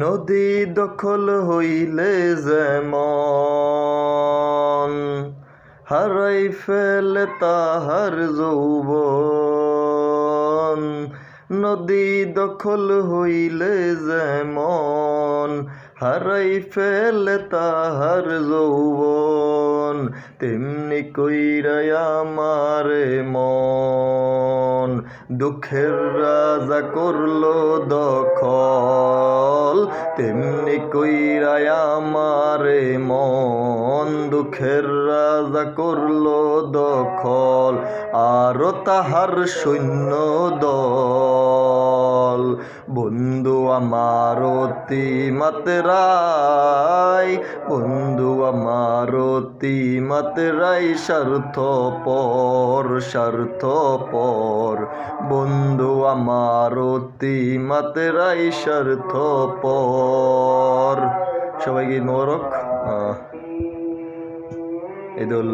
নদী দখল হইলে যেমন হারাই ফেলে তাহার যৌবন। নদী দখল হইলে যেমন হারাই ফেলে তাহার যৌবন, তেমনি কইরাই আমারে মন দুঃখের রাজা করলো দখল। তেমনি কইরাই আমারে মন দুঃখের রাজা করলো দখল। আরো তাহার সৈন্য দল, বন্ধু আমার অতি মাত্রাই, বন্ধু আমার অতি মাত্রাই স্বার্থপর, স্বার্থপর, বন্ধু আমার অতি মাত্রাই স্বার্থপর। সবাইকে মোবারক ঈদুল